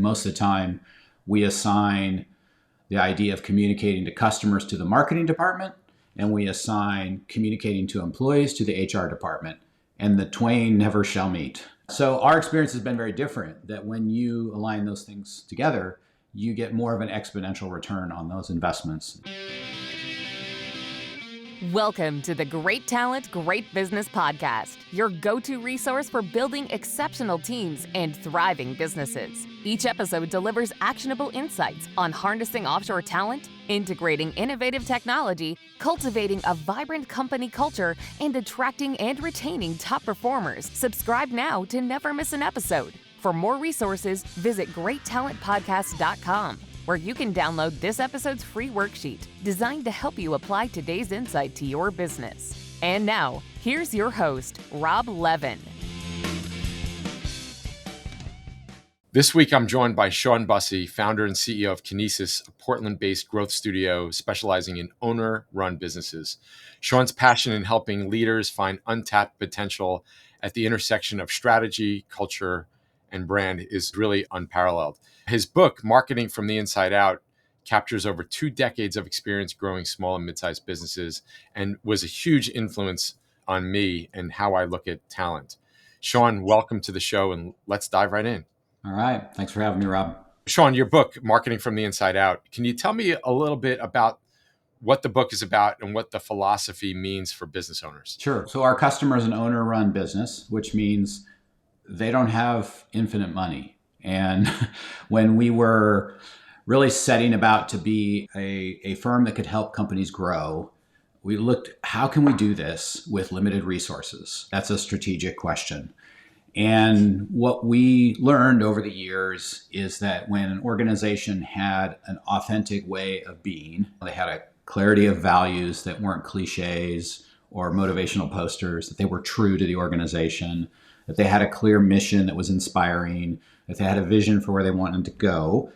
Most of the time, we assign the idea of communicating to customers to the marketing department, and we assign communicating to employees to the HR department, and the twain never shall meet. So our experience has been very different, that when you align those things together, you get more of an exponential return on those investments. Welcome to the Great Talent, Great Business podcast, your go-to resource for building exceptional teams and thriving businesses. Each episode delivers actionable insights on harnessing offshore talent, integrating innovative technology, cultivating a vibrant company culture, and attracting and retaining top performers. Subscribe now to never miss an episode. For more resources, visit greattalentpodcast.com. where you can download this episode's free worksheet designed to help you apply today's insight to your business. And now, here's your host, Rob Levin. This week, I'm joined by Shawn Busse, founder and CEO of Kinesis, a Portland-based growth studio specializing in owner-run businesses. Shawn's passion in helping leaders find untapped potential at the intersection of strategy, culture, and brand is really unparalleled. His book, Marketing from the Inside Out, captures over 2 decades of experience growing small and mid-sized businesses and was a huge influence on me and how I look at talent. Shawn, welcome to the show, and let's dive right in. All right. Thanks for having me, Rob. Shawn, your book, Marketing from the Inside Out, can you tell me a little bit about what the book is about and what the philosophy means for business owners? Sure. So our customer is an owner-run business, which means they don't have infinite money. And when we were really setting about to be a firm that could help companies grow, we looked, how can we do this with limited resources? That's a strategic question. And what we learned over the years is that when an organization had an authentic way of being, they had a clarity of values that weren't cliches or motivational posters, that they were true to the organization, that they had a clear mission that was inspiring, that they had a vision for where they wanted to go,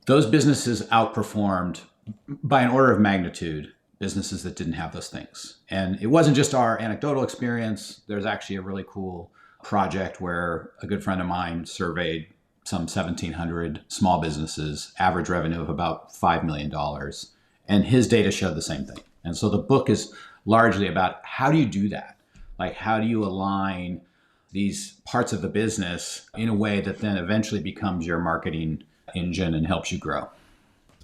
those businesses outperformed by an order of magnitude businesses that didn't have those things. And it wasn't just our anecdotal experience. There's actually a really cool project where a good friend of mine surveyed some 1,700 small businesses, average revenue of about $5 million. And his data showed the same thing. And so the book is largely about how do you do that? Like, how do you align these parts of the business in a way that then eventually becomes your marketing engine and helps you grow?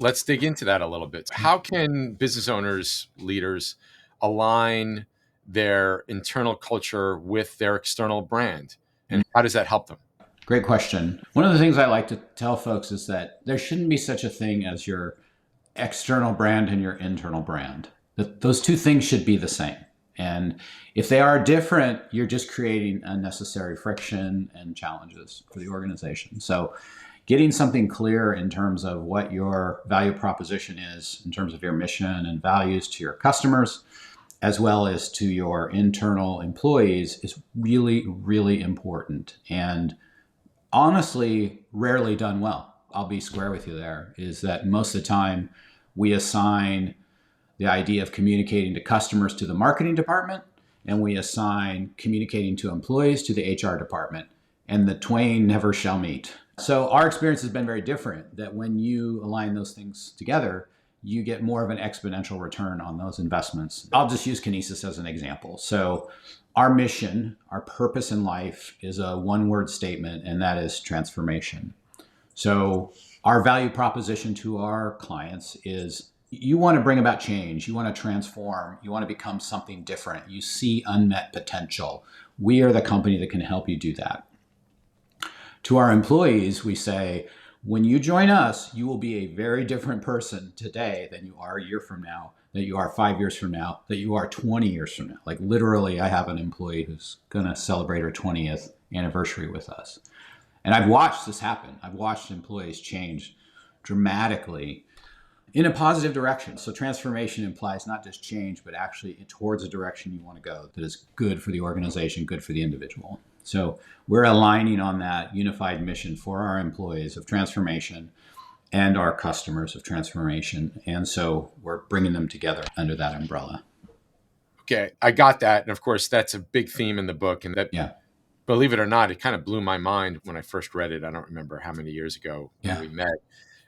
Let's dig into that a little bit. How can business owners, leaders, align their internal culture with their external brand? And how does that help them? Great question. One of the things I like to tell folks is that there shouldn't be such a thing as your external brand and your internal brand. That those two things should be the same. And if they are different, you're just creating unnecessary friction and challenges for the organization. So getting something clear in terms of what your value proposition is, in terms of your mission and values to your customers, as well as to your internal employees, is really, really important. And honestly, rarely done well. I'll be square with you there, is that most of the time we assign the idea of communicating to customers to the marketing department, and we assign communicating to employees to the HR department, and the twain never shall meet. So our experience has been very different, that when you align those things together, you get more of an exponential return on those investments. I'll just use Kinesis as an example. So our mission, our purpose in life is a one-word statement, and that is transformation. So our value proposition to our clients is, you want to bring about change. You want to transform. You want to become something different. You see unmet potential. We are the company that can help you do that. To our employees, we say, when you join us, you will be a very different person today than you are a year from now, that you are 5 years from now, that you are 20 years from now. Like literally, I have an employee who's going to celebrate her 20th anniversary with us. And I've watched this happen. I've watched employees change dramatically in a positive direction. So transformation implies not just change, but actually towards a direction you want to go that is good for the organization, good for the individual. So we're aligning on that unified mission for our employees of transformation and our customers of transformation. And so we're bringing them together under that umbrella. Okay, I got that. And of course, that's a big theme in the book. And that believe it or not, it kind of blew my mind when I first read it. I don't remember how many years ago when Yeah, we met.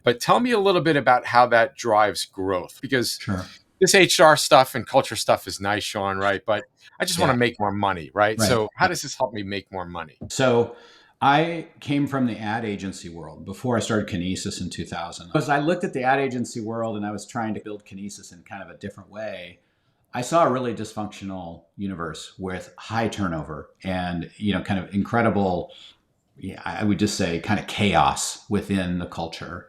But tell me a little bit about how that drives growth, because sure. this HR stuff and culture stuff is nice, Shawn, right? But I just want Yeah, to make more money, right? right. So how does this help me make more money? So I came from the ad agency world before I started Kinesis in 2000. As I looked at the ad agency world and I was trying to build Kinesis in kind of a different way, I saw a really dysfunctional universe with high turnover and, kind of incredible, yeah, I would just say kind of chaos within the culture.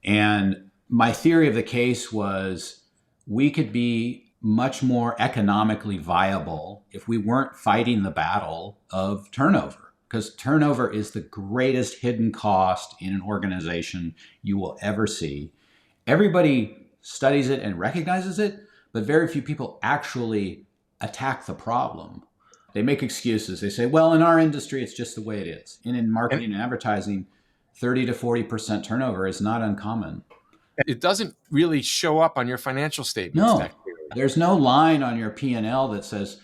And my theory of the case was we could be much more economically viable if we weren't fighting the battle of turnover. Because turnover is the greatest hidden cost in an organization you will ever see. Everybody studies it and recognizes it, but very few people actually attack the problem. They make excuses. They say, well, in our industry, it's just the way it is. And in And marketing and advertising, 30 to 40% turnover is not uncommon. it doesn't really show up on your financial statements No, that clearly. there's no line on your P&L that says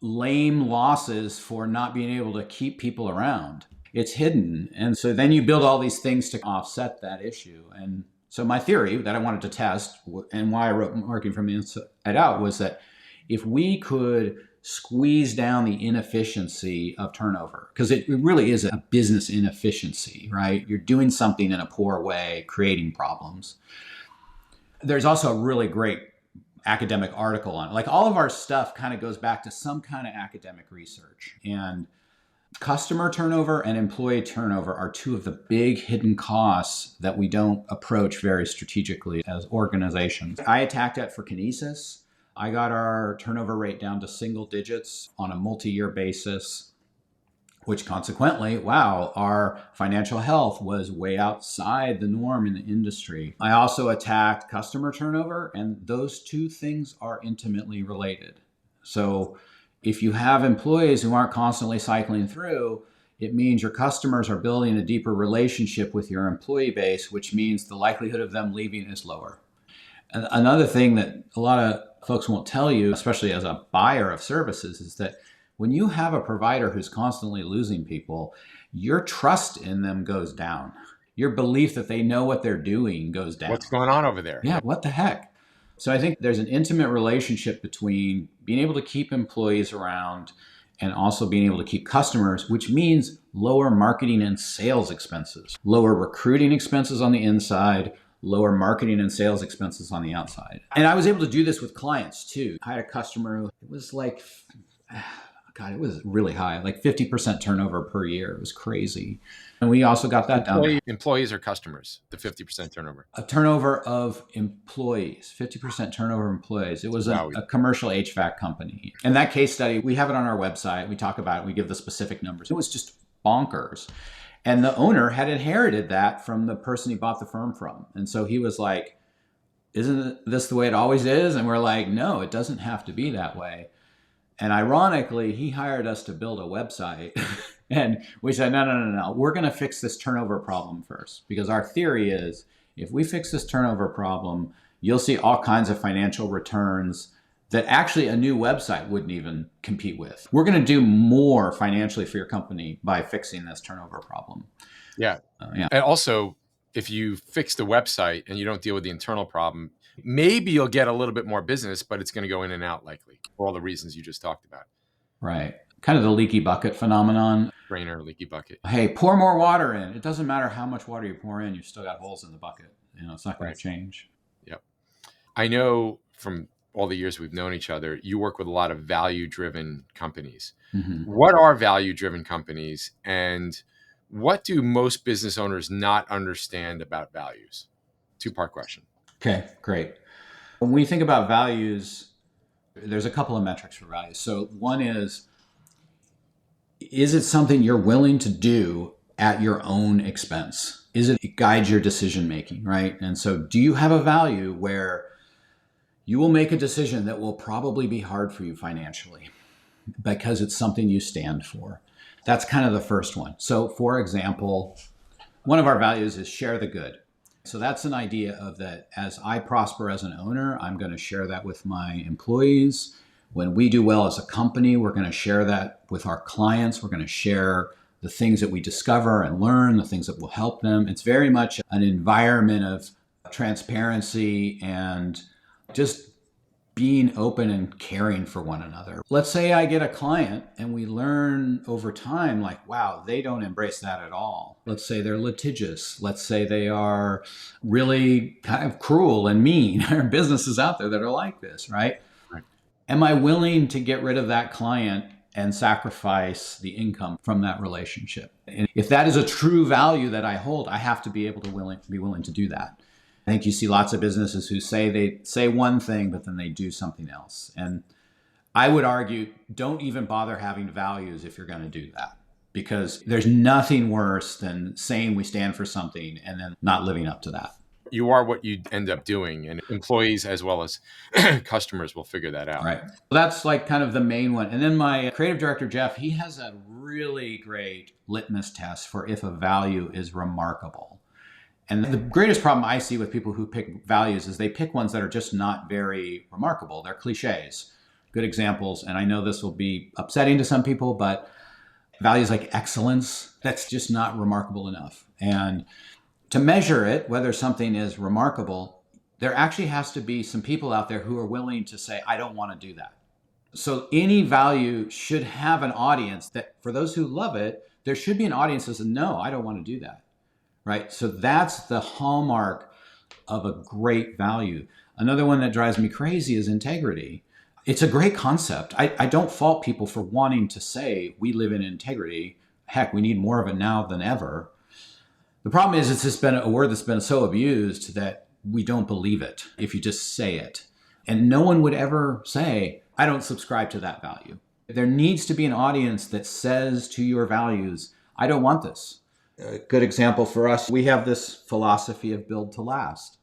lame losses for not being able to keep people around. It's hidden. And so then you build all these things to offset that issue. And so my theory that I wanted to test and why I wrote Marketing from the Inside Out was that if we could squeeze down the inefficiency of turnover, because it really is a business inefficiency, right? You're doing something in a poor way, creating problems. There's also a really great academic article on it. Like all of our stuff kind of goes back to some kind of academic research. And customer turnover and employee turnover are two of the big hidden costs that we don't approach very strategically as organizations. I attacked that for Kinesis. I got our turnover rate down to single digits on a multi-year basis, which consequently, wow, our financial health was way outside the norm in the industry. I also attacked customer turnover, and those two things are intimately related. So if you have employees who aren't constantly cycling through, it means your customers are building a deeper relationship with your employee base, which means the likelihood of them leaving is lower. And another thing that a lot of folks won't tell you, especially as a buyer of services, is that when you have a provider who's constantly losing people, your trust in them goes down. Your belief that they know what they're doing goes down. What's going on over there? Yeah, what the heck? So I think there's an intimate relationship between being able to keep employees around and also being able to keep customers, which means lower marketing and sales expenses, lower recruiting expenses on the inside, lower marketing and sales expenses on the outside. And I was able to do this with clients too. I had a customer who it was like, God, it was really high, like 50% turnover per year. It was crazy. And we also got that down. Employees or customers, the 50% turnover? A turnover of employees, 50% turnover of employees. It was a commercial HVAC company. And that case study, we have it on our website. We talk about it. We give the specific numbers. It was just bonkers. And the owner had inherited that from the person he bought the firm from. And so he was like, isn't this the way it always is? And we're like, no, it doesn't have to be that way. And ironically, he hired us to build a website. And we said, no. We're going to fix this turnover problem first. Because our theory is if we fix this turnover problem, you'll see all kinds of financial returns that actually a new website wouldn't even compete with. We're going to do more financially for your company by fixing this turnover problem. Yeah. And also, if you fix the website and you don't deal with the internal problem, maybe you'll get a little bit more business, but it's going to go in and out likely for all the reasons you just talked about. Right. Kind of the leaky bucket phenomenon. Drainer, leaky bucket. Hey, pour more water in. It doesn't matter how much water you pour in, you've still got holes in the bucket. It's not going to change. Yep. I know from all the years we've known each other, you work with a lot of value-driven companies. Mm-hmm. What are value-driven companies, and what do most business owners not understand about values? Two-part question. Okay, great. When we think about values, there's a couple of metrics for values. So one is it something you're willing to do at your own expense? It guides your decision making, right? And so do you have a value where you will make a decision that will probably be hard for you financially because it's something you stand for? That's kind of the first one. So for example, one of our values is share the good. So that's an idea of that as I prosper as an owner, I'm going to share that with my employees. When we do well as a company, we're going to share that with our clients. We're going to share the things that we discover and learn, the things that will help them. It's very much an environment of transparency and just being open and caring for one another. Let's say I get a client and we learn over time, like, wow, they don't embrace that at all. Let's say they're litigious. Let's say they are really kind of cruel and mean. There are businesses out there that are like this, right? Right. Am I willing to get rid of that client and sacrifice the income from that relationship? And if that is a true value that I hold, I have to be able to be willing to do that. I think you see lots of businesses who they say one thing, but then they do something else. And I would argue, don't even bother having values if you're going to do that, because there's nothing worse than saying we stand for something and then not living up to that. You are what you end up doing, and employees as well as customers will figure that out. Right. That's like kind of the main one. And then my creative director, Jeff, he has a really great litmus test for if a value is remarkable. And the greatest problem I see with people who pick values is they pick ones that are just not very remarkable. They're cliches. Good examples, and I know this will be upsetting to some people, but values like excellence, that's just not remarkable enough. And to measure it, whether something is remarkable, there actually has to be some people out there who are willing to say, I don't want to do that. So any value should have an audience that, for those who love it, there should be an audience that says, no, I don't want to do that. Right? So that's the hallmark of a great value. Another one that drives me crazy is integrity. It's a great concept. I don't fault people for wanting to say we live in integrity. Heck, we need more of it now than ever. The problem is it's just been a word that's been so abused that we don't believe it if you just say it. And no one would ever say, I don't subscribe to that value. There needs to be an audience that says to your values, I don't want this. A good example for us, we have this philosophy of build to last.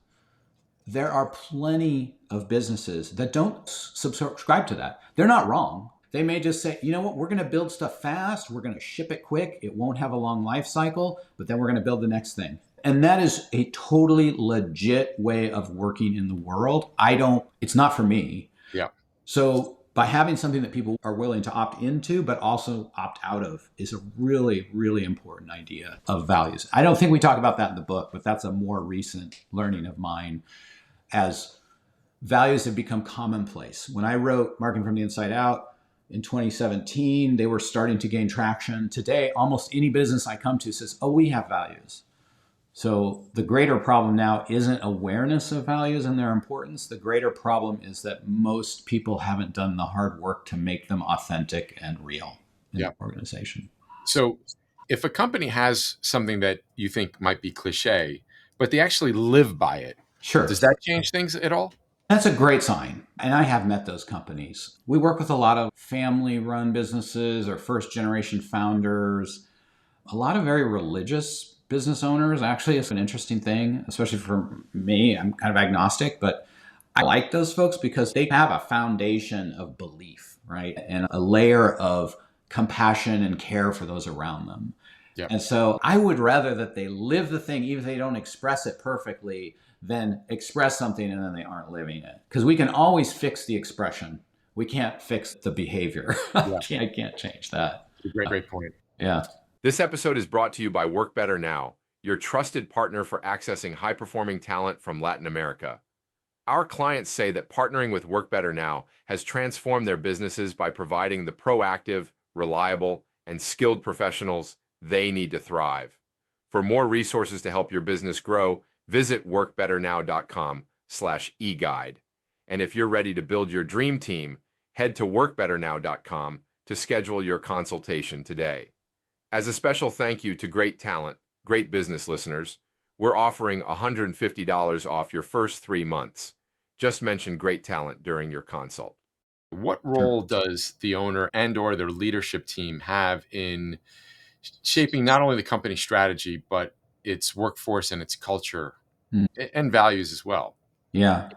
There are plenty of businesses that don't subscribe to that. They're not wrong. They may just say, you know what, we're going to build stuff fast. We're going to ship it quick. It won't have a long life cycle, but then we're going to build the next thing. And that is a totally legit way of working in the world. It's not for me. Yeah. So by having something that people are willing to opt into, but also opt out of, is a really, really important idea of values. I don't think we talk about that in the book, but that's a more recent learning of mine as values have become commonplace. When I wrote Marketing from the Inside Out in 2017, they were starting to gain traction. Today, almost any business I come to says, oh, we have values. So the greater problem now isn't awareness of values and their importance. The greater problem is that most people haven't done the hard work to make them authentic and real in the organization. So if a company has something that you think might be cliche, but they actually live by it, sure, does that change things at all? That's a great sign. And I have met those companies. We work with a lot of family-run businesses or first-generation founders, a lot of very religious business owners. Actually, it's an interesting thing, especially for me. I'm kind of agnostic, but I like those folks because they have a foundation of belief, right? And a layer of compassion and care for those around them. Yep. And so I would rather that they live the thing, even if they don't express it perfectly, than express something and then they aren't living it. Because we can always fix the expression. We can't fix the behavior. Yeah. I can't change that. Great point. Yeah. This episode is brought to you by Work Better Now, your trusted partner for accessing high-performing talent from Latin America. Our clients say that partnering with Work Better Now has transformed their businesses by providing the proactive, reliable, and skilled professionals they need to thrive. For more resources to help your business grow, visit workbetternow.com/eguide. And if you're ready to build your dream team, head to workbetternow.com to schedule your consultation today. As a special thank you to great talent, great business listeners, we're offering $150 off your first 3 months. Just mention great talent during your consult. What role does the owner and or their leadership team have in shaping not only the company strategy, but its workforce and its culture and values as well? Yeah.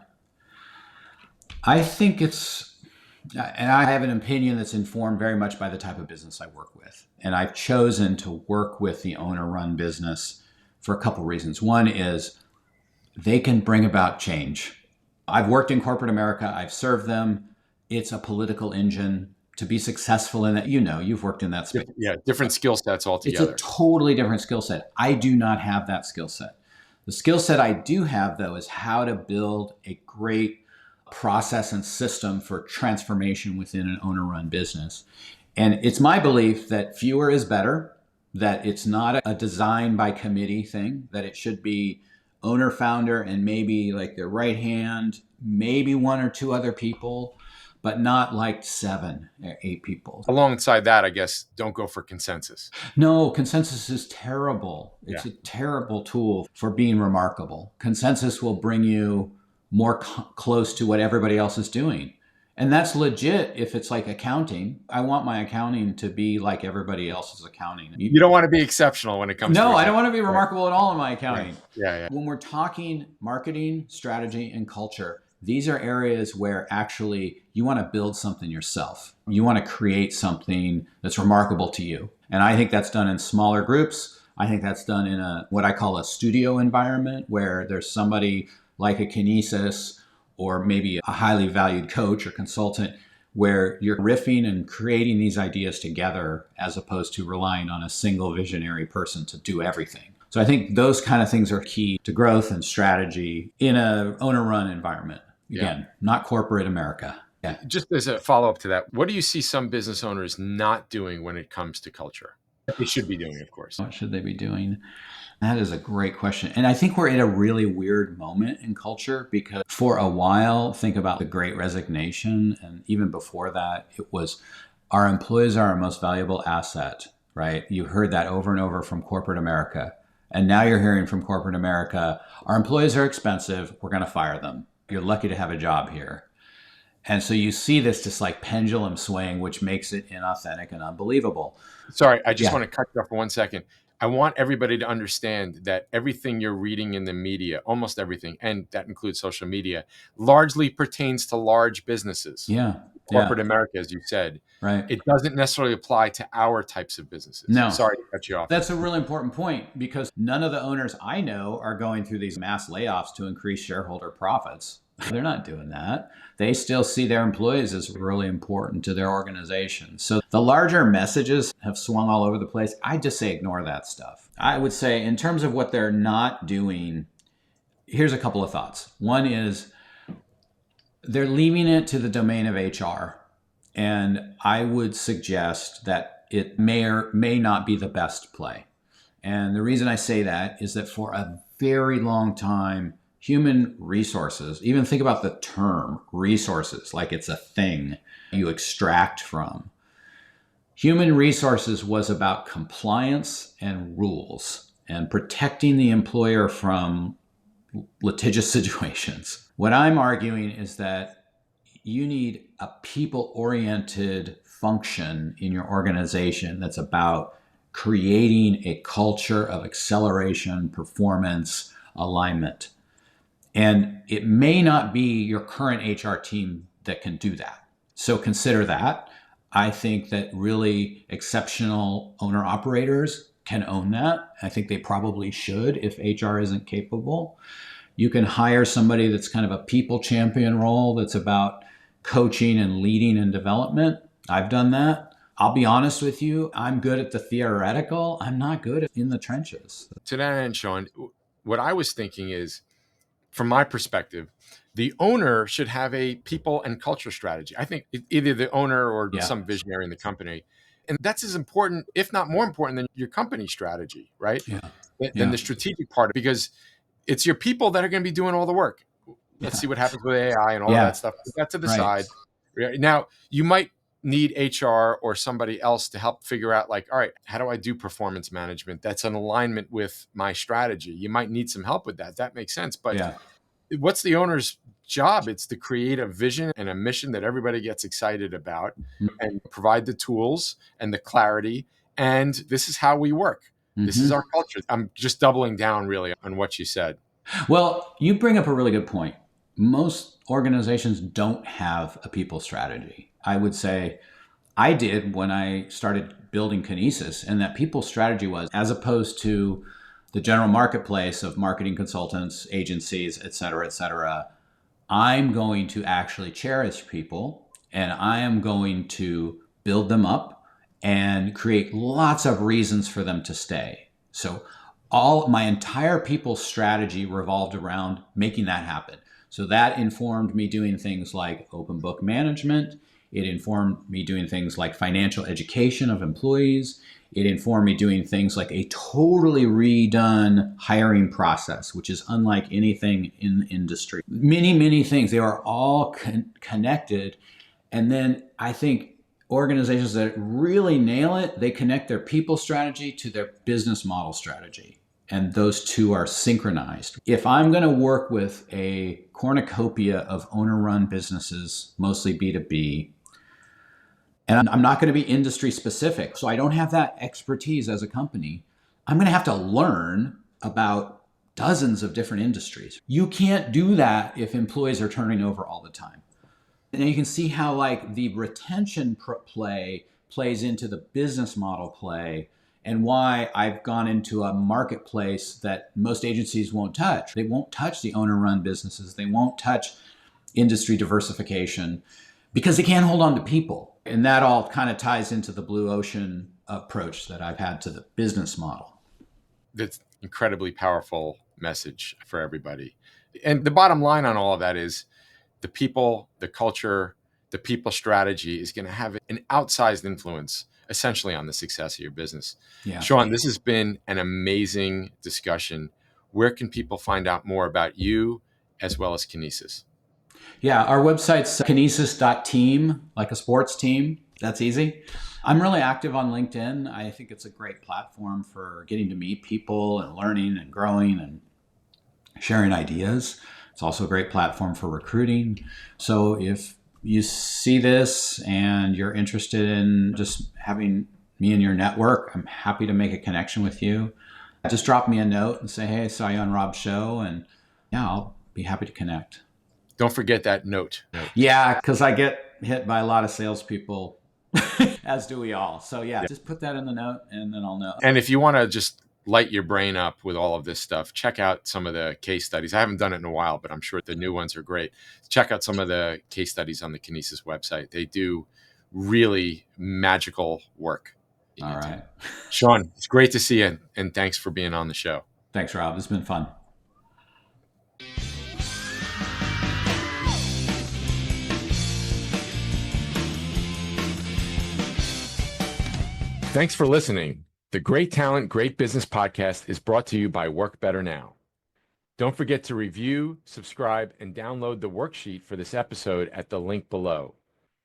I think and I have an opinion that's informed very much by the type of business I work with. And I've chosen to work with the owner-run business for a couple reasons. One is they can bring about change. I've worked in corporate America. I've served them. It's a political engine. To be successful in that, you've worked in that space. Yeah, different skill sets It's a altogether. totally different skill set. I do not have that skill set. The skill set I do have, though, is how to build a great process and system for transformation within an owner-run business. And it's my belief that fewer is better, that it's not a design by committee thing, that it should be owner, founder, and maybe like their right hand, maybe one or two other people, but not like 7 or 8 people. Alongside that, I guess, don't go for consensus. No, consensus is terrible. It's Yeah. a terrible tool for being remarkable. Consensus will bring you more close to what everybody else is doing. And that's legit if it's like accounting. I want my accounting to be like everybody else's accounting. You don't want to be exceptional when it comes to No, accounting. I don't want to be remarkable at all in my accounting. Right. Yeah. When we're talking marketing, strategy, and culture, these are areas where actually you want to build something yourself. You want to create something that's remarkable to you. And I think that's done in smaller groups. I think that's done in what I call a studio environment where there's somebody like a Kinesis or maybe a highly valued coach or consultant where you're riffing and creating these ideas together as opposed to relying on a single visionary person to do everything. So I think those kind of things are key to growth and strategy in an owner-run environment. Again, not corporate America. Yeah. Just as a follow-up to that, what do you see some business owners not doing when it comes to culture? They should be doing, of course. What should they be doing? That is a great question. And I think we're in a really weird moment in culture because for a while, think about the Great Resignation. And even before that, it was our employees are our most valuable asset, right? You heard that over and over from corporate America. And now you're hearing from corporate America, our employees are expensive. We're going to fire them. You're lucky to have a job here. And so you see this just like pendulum swing, which makes it inauthentic and unbelievable. Sorry, I just want to cut you off for 1 second. I want everybody to understand that everything you're reading in the media, almost everything, and that includes social media, largely pertains to large businesses. Yeah. Corporate America, as you said. Right. It doesn't necessarily apply to our types of businesses. No. Sorry to cut you off. That's a really important point because none of the owners I know are going through these mass layoffs to increase shareholder profits. They're not doing that. They still see their employees as really important to their organization. So the larger messages have swung all over the place. I just say ignore that stuff. I would say in terms of what they're not doing, here's a couple of thoughts. One is they're leaving it to the domain of HR. And I would suggest that it may or may not be the best play. And the reason I say that is that for a very long time, human resources, even think about the term resources like it's a thing you extract from. Human resources was about compliance and rules and protecting the employer from litigious situations. What I'm arguing is that you need a people-oriented function in your organization that's about creating a culture of acceleration, performance, alignment. And it may not be your current HR team that can do that. So consider that. I think that really exceptional owner-operators can own that. I think they probably should if HR isn't capable. You can hire somebody that's kind of a people champion role that's about coaching and leading and development. I've done that. I'll be honest with you. I'm good at the theoretical. I'm not good in the trenches. To that end, Shawn, what I was thinking is, from my perspective, the owner should have a people and culture strategy. I think either the owner or some visionary in the company. And that's as important, if not more important, than your company strategy, right? Than the strategic part, because it's your people that are going to be doing all the work. Let's see what happens with AI and all that stuff. Put that to the side. Now, you might need HR or somebody else to help figure out, like, all right, how do I do performance management? That's in alignment with my strategy. You might need some help with that. That makes sense. But what's the owner's job? It's to create a vision and a mission that everybody gets excited about and provide the tools and the clarity. And this is how we work. This is our culture. I'm just doubling down really on what you said. Well, you bring up a really good point. Most organizations don't have a people strategy. I would say I did when I started building Kinesis, and that people strategy was, as opposed to the general marketplace of marketing consultants, agencies, et cetera, I'm going to actually cherish people and I am going to build them up and create lots of reasons for them to stay. So my entire people strategy revolved around making that happen. So that informed me doing things like open book management. It informed me doing things like financial education of employees. It informed me doing things like a totally redone hiring process, which is unlike anything in the industry. Many, many things. They are all connected. And then I think organizations that really nail it, they connect their people strategy to their business model strategy. And those two are synchronized. If I'm going to work with a cornucopia of owner-run businesses, mostly B2B, and I'm not going to be industry specific, so I don't have that expertise as a company, I'm going to have to learn about dozens of different industries. You can't do that if employees are turning over all the time. And you can see how like the retention play plays into the business model play, and why I've gone into a marketplace that most agencies won't touch. They won't touch the owner-run businesses. They won't touch industry diversification because they can't hold on to people. And that all kind of ties into the blue ocean approach that I've had to the business model. That's incredibly powerful message for everybody. And the bottom line on all of that is the people, the culture, the people strategy is going to have an outsized influence essentially on the success of your business. Yeah. Shawn, this has been an amazing discussion. Where can people find out more about you as well as Kinesis? Yeah, our website's kinesis.team, like a sports team. That's easy. I'm really active on LinkedIn. I think it's a great platform for getting to meet people and learning and growing and sharing ideas. It's also a great platform for recruiting. So if you see this and you're interested in just having me in your network, I'm happy to make a connection with you. Just drop me a note and say, hey, I saw you on Rob's show, and yeah, I'll be happy to connect. Don't forget that note. Yeah, because I get hit by a lot of salespeople, as do we all. So yeah, just put that in the note and then I'll know. And if you want to just light your brain up with all of this stuff, check out some of the case studies. I haven't done it in a while, but I'm sure the new ones are great. Check out some of the case studies on the Kinesis website. They do really magical work. All right. Shawn, it's great to see you, and thanks for being on the show. Thanks, Rob. It's been fun. Thanks for listening. The Great Talent, Great Business podcast is brought to you by Work Better Now. Don't forget to review, subscribe, and download the worksheet for this episode at the link below.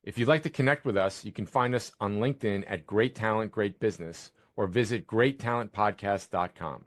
If you'd like to connect with us, you can find us on LinkedIn at Great Talent, Great Business, or visit greattalentpodcast.com.